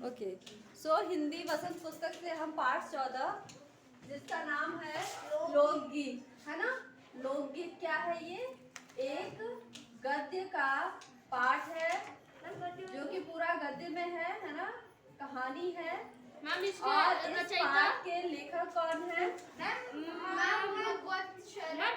Okay so Hindi वसंत पुस्तक से हम पाठ 14 जिसका नाम है लोकगीत, है ना। लोकगीत क्या है? ये एक गद्य का पाठ है जो कि पूरा गद्य में है ना, कहानी है। मैम और इस पाठ के लेखक कौन है?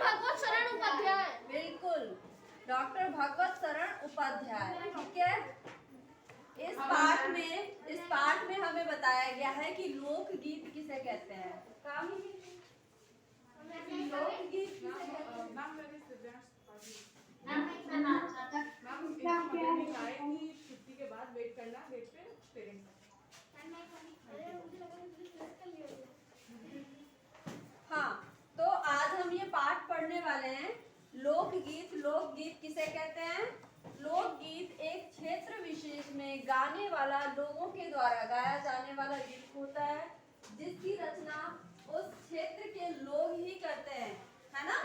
भगवत शरण उपाध्याय। बिल्कुल, डॉक्टर भगवत शरण उपाध्याय। ठीक है। इस पाठ में हमें बताया गया है कि लोकगीत किसे कहते हैं। लोकगीत किसे कहते हैं? छुट्टी के बाद वेट करना गेट पे पेरेंट्स। हाँ, तो आज हम ये पाठ पढ़ने वाले हैं। लोकगीत किसे कहते हैं? लोकगीत एक क्षेत्र विशेष में गाने वाला, लोगों के द्वारा गाया जाने वाला गीत होता है जिसकी रचना उस क्षेत्र के लोग ही करते हैं, है ना।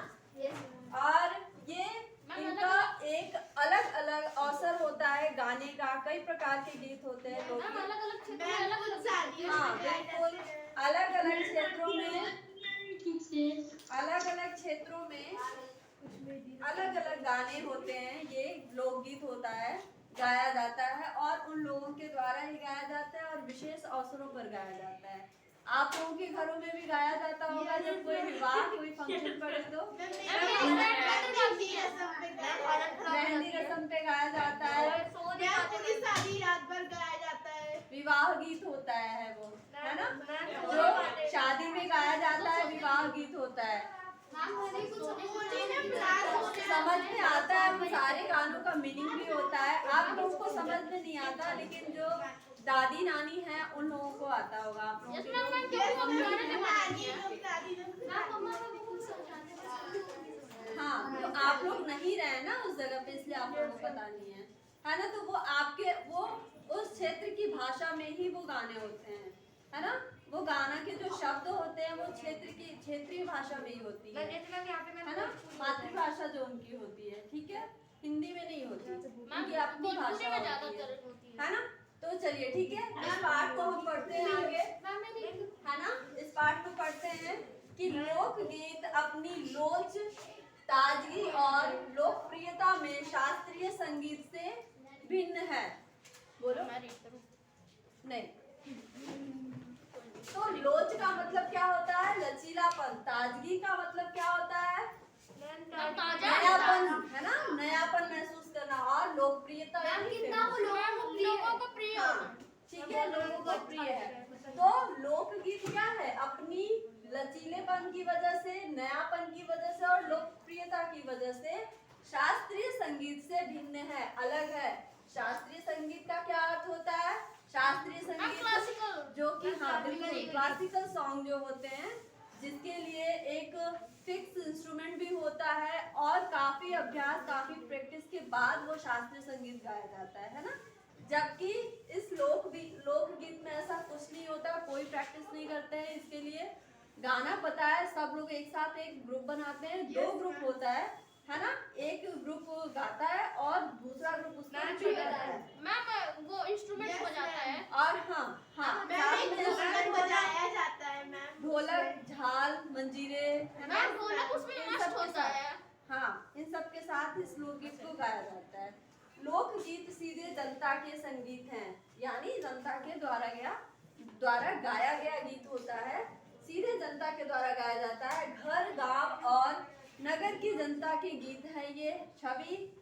और ये इनका एक अलग अलग अवसर होता है गाने का। कई प्रकार के गीत होते हैं लोकगीत। हाँ बिल्कुल, अलग अलग क्षेत्रों में अलग अलग गाने होते हैं। ये लोकगीत होता है, गाया जाता है और उन लोगों के द्वारा ही गाया जाता है और विशेष अवसरों पर गाया जाता है। आप लोगों के घरों में भी गाया जाता होगा जब कोई विवाह, कोई फंक्शन पड़े तो मेहंदी रस्म पे गाया जाता है, पूरी शादी रात भर गाया जाता है। विवाह गीत होता है वो, है ना, जो शादी में गाया जाता है विवाह गीत होता है। समझ में आता है, वो सारे गानों का मीनिंग भी होता है। आप लोगों को समझ में नहीं आता, लेकिन जो दादी नानी है उन लोगों को आता होगा। आप लोगों हाँ, तो आप लोग नहीं रहे ना उस जगह पे, इसलिए आप लोगों को पता नहीं है ना। तो वो उस क्षेत्र की भाषा में ही वो गाने होते हैं, है ना। वो गाना के जो शब्द होते हैं वो क्षेत्रीय भाषा में ही होती है ना, मातृभाषा जो उनकी होती है। ठीक है, हिंदी में नहीं होती, उनकी अपनी भाषा होती है ना। तो चलिए ठीक है, इस पाठ को हम पढ़ते हैं आगे, है ना। इस पाठ को पढ़ते हैं कि लोकगीत अपनी लोच, ताजगी और लोकप्रियता में शास्त्रीय संगीत से भिन्न है। बोलो नहीं। तो लोच का मतलब क्या होता है? लचीलापन। ताजगी का मतलब क्या होता है? नयापन, है ना, नयापन महसूस करना। और लोकप्रियता लोगों को प्रिय होना। ठीक है, लोगों को प्रिय है। तो लोकगीत क्या है? अपनी लचीलेपन की वजह से, नयापन की वजह से और लोकप्रियता की वजह से शास्त्रीय संगीत से भिन्न है, अलग है। शास्त्रीय संगीत का क्या अर्थ होता है? शास्त्रीय संगीत जो कि हाँ बिल्कुल क्लासिकल सॉन्ग जो होते हैं जिसके लिए एक फिक्स इंस्ट्रूमेंट भी होता है और काफी अभ्यास, काफी प्रैक्टिस के बाद वो शास्त्रीय संगीत गाया जाता है ना। जबकि इस लोकगीत में ऐसा कुछ नहीं होता, कोई प्रैक्टिस नहीं करते हैं इसके लिए। गाना पता है, सब लोग एक साथ एक ग्रुप बनाते हैं, दो ग्रुप होता है ना। एक ग्रुप गाता है और दूसरा ग्रुप उसका रिपीट करता है। मैम वो इंस्ट्रूमेंट बजाता है और हाँ बजाया जाता है मैम, ढोलक, झाल, मंजीरे, है ना। मैम ढोलक उसमें मस्त होता है। हाँ, इन सब के साथ इस लोकगीत को गाया जाता है। लोकगीत सीधे जनता के संगीत हैं, यानी जनता के द्वारा गाया गया गीत होता है। सीधे जनता के द्वारा गाया जाता है। घर, गांव और नगर की जनता के गीत है ये छवि।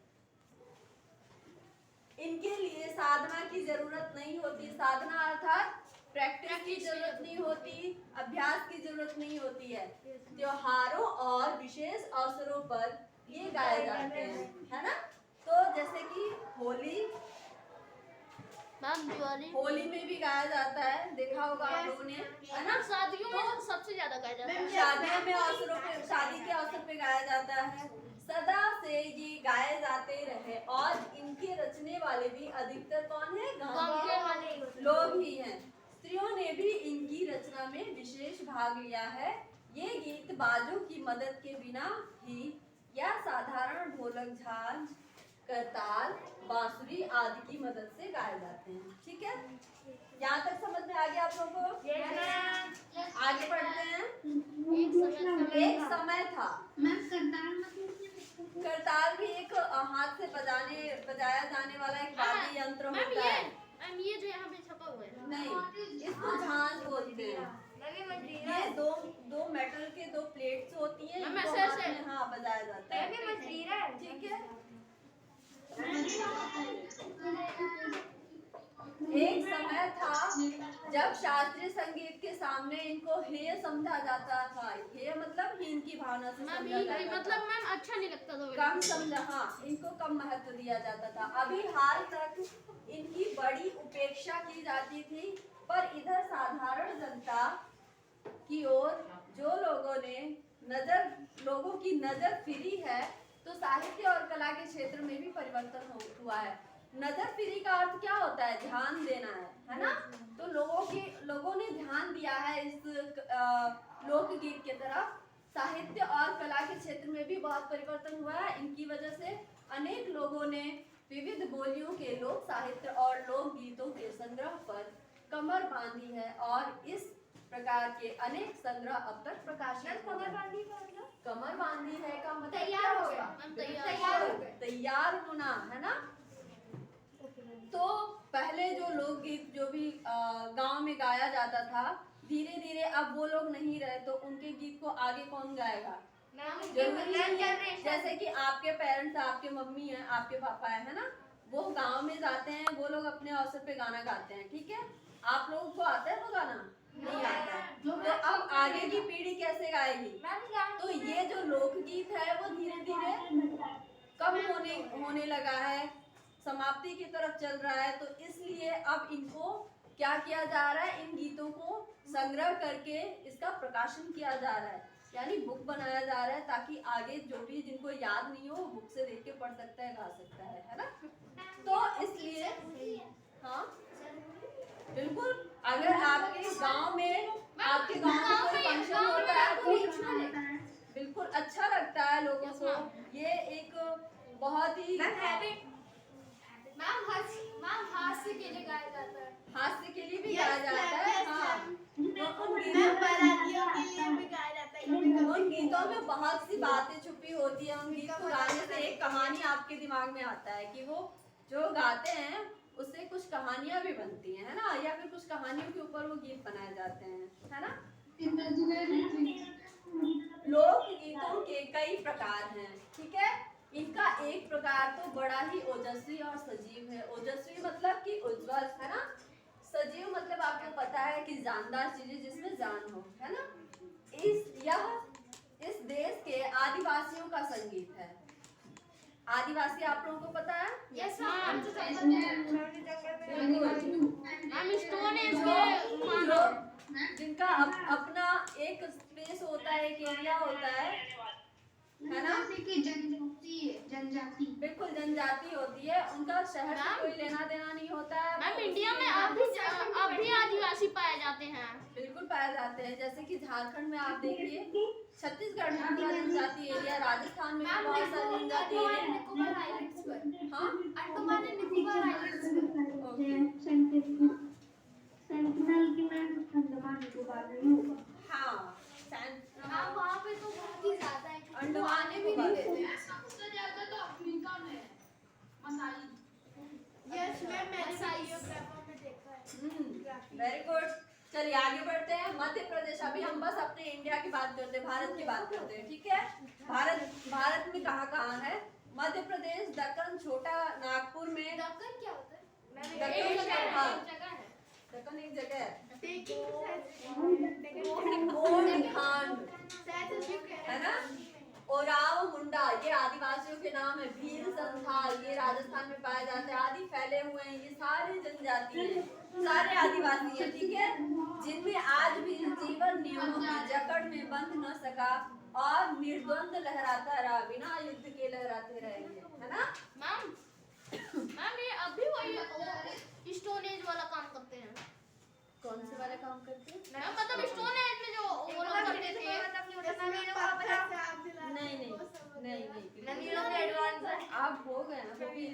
इनके लिए साधना की जरूरत नहीं होती। साधना अर्थात प्रैक्टिस की जरूरत नहीं होती, अभ्यास की जरूरत नहीं होती है। त्योहारों और विशेष अवसरों पर ये गाए जाते हैं, है ना। तो जैसे कि होली में भी गाया जाता है, देखा होगा आप लोगों ने, है ना। शादियों में सबसे ज्यादा गाया जाता है। शादियों में शादी के अवसर पे गाया जाता है। सदा से ये गाए जाते रहे और इनके रचने वाले भी अधिकतर कौन है? गाँव के लोग ही हैं। स्त्रियों ने भी इनकी रचना में विशेष भाग लिया है। ये गीत बाजों की मदद के बिना ही या साधारण ढोलक, झांझ, करताल, बांसुरी आदि की मदद से गाए जाते हैं। ठीक है, यहाँ तक समझ में आ गया आप लोगों को? आगे बढ़ते हैं। एक समय था। करताल भी एक हाथ से बजाया जाने वाला एक वाद्य यंत्र मैम होता है। मैम ये जो यहाँ पे छपा हुआ है नहीं, इसको झांझ बोलते हैं। ये दो मेटल के दो प्लेट्स होती हैं, मैम, इनको ऐसे- हाथ ऐसे। में हाँ बजाया जाता है। ठीक है। एक समय था जब शास्त्रीय संगीत के सामने इनको हेय समझा जाता था। हेय मतलब हीन की भावना से मैम समझा ये जाता मतलब था। मैम अच्छा नहीं लगता था कम समझा, हाँ, इनको कम महत्व दिया जाता था। अभी हाल तक इनकी बड़ी उपेक्षा की जाती थी, पर इधर साधारण जनता की ओर जो लोगों की नजर फिरी है, तो साहित्य और कला के क्षेत्र में भी परिवर्तन हुआ है। नजर फिरी का अर्थ क्या होता है? ध्यान देना है ना? तो लोगों ने ध्यान दिया है इस लोकगीत के तरफ। साहित्य और कला के क्षेत्र में भी बहुत परिवर्तन हुआ है। इनकी वजह से अनेक लोगों ने विविध बोलियों के लोक साहित्य और लोक गीतों के संग्रह पर कमर बांधी है, और इस प्रकार के अनेक संग्रह अब तक प्रकाशित हुए हैं। कमर बांधी है का मतलब तैयार हो गया। मैम तैयार होना है ना? तो पहले जो लोकगीत जो भी गांव में गाया जाता था, धीरे धीरे अब वो लोग नहीं रहे, तो उनके गीत को आगे कौन गाएगा? जरूरी नहीं है। जैसे कि आपके पेरेंट्स, आपके मम्मी है, आपके पापा है ना, वो गांव में जाते हैं, वो लोग अपने अवसर पे गाना गाते हैं। ठीक है, आप लोगों को आता है वो गाना? नहीं आता है। तो अब आगे की पीढ़ी कैसे गाएगी? तो ये जो लोकगीत है वो धीरे धीरे कम होने लगा है, समाप्ति की तरफ चल रहा है। तो इसलिए अब इनको क्या किया जा रहा है? इन गीतों को संग्रह करके इसका प्रकाशन किया जा रहा है, यानी बुक बनाया जा रहा है, ताकि आगे जो भी जिनको याद नहीं हो वो बुक से देख के पढ़ सकता है, गा सकता है ना? तो इसलिए हाँ बिल्कुल, अगर आपके गांव में कोई फंक्शन होता है तो बिल्कुल अच्छा लगता है लोगों को। ये एक बहुत ही हास्य के लिए गाया जाता है। हास्य के लिए भी गाया जाता है। हाँ, उन गीतों में बहुत सी बातें छुपी होती है। उन गीत को गाने से एक कहानी आपके दिमाग में आता है कि वो जो गाते हैं उससे कुछ कहानियां भी बनती हैं, है ना? या फिर कुछ कहानियों के ऊपर वो गीत बनाए जाते हैं, है ना? लोक गीतों के कई प्रकार हैं। ठीक है, इनका एक प्रकार तो बड़ा ही ओजस्वी और सजीव है। ओजस्वी मतलब कि उज्जवल, है ना? सजीव मतलब आपको पता है कि जानदार चीजें जिसमें जान हो, है ना? इस देश के आदिवासियों का संगीत है। आदिवासी आप लोगों को पता है? Yes ma'am. जिनका अपना एक स्पेस होता है, एक एरिया होता है ना? जनजाति बिल्कुल जनजाति होती है, उनका शहर से कोई लेना देना नहीं होता है। मैम इंडिया में अब भी आदिवासी पाए जाते हैं। बिल्कुल पाए जाते हैं। जैसे कि झारखंड में आप देखिए, छत्तीसगढ़ में पूरा जनजाति एरिया, राजस्थान में भी बहुत सारे जनजाति एरिया। हाँ हाँ, वहाँ पे तो बहुत ही ज्यादा है। अंडमान में भी देते हैं। सबसे ज्यादा तो अफ्रीका में मसाई। Very good. चलिए आगे बढ़ते हैं। मध्य प्रदेश, अभी हम बस अपने इंडिया की बात करते हैं, भारत की बात करते हैं। ठीक है, भारत में कहाँ है? मध्य प्रदेश, दक्कन, छोटा नागपुर में। दक्कन क्या होता है? दक्कन एक जगह है, है ना? ओराव मुंडा ये आदिवासियों के नाम है। भील संथाल ये राजस्थान में पाए जाते हैं। आदि फैले हुए हैं, ये सारे जनजाति हैं, सारे आदिवासी हैं। ठीक है, जिनमें आज भी जीवन नियमों की जकड़ में बंध न सका और निर्द्वंद लहराता रहा, बिना युद्ध के लहराते रहेंगे, है ना? मैम ये अभी वही स्टोन एज वाला काम करते हैं। कौन से वाले काम करते हैं? मैम मतलब स्टोन एज में जो वो लोग करते थे। नहीं, आप हो गए ना, वो भी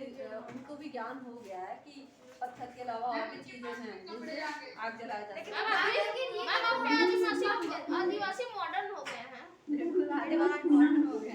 उनको भी ज्ञान हो गया है कि पत्थर के अलावा और भी चीजें हैं जिनसे आग जलाया जाता है। मैम अब आदिवासी मॉडर्न हो गए हैं। बिल्कुल एडवांस मॉडर्न हो गया।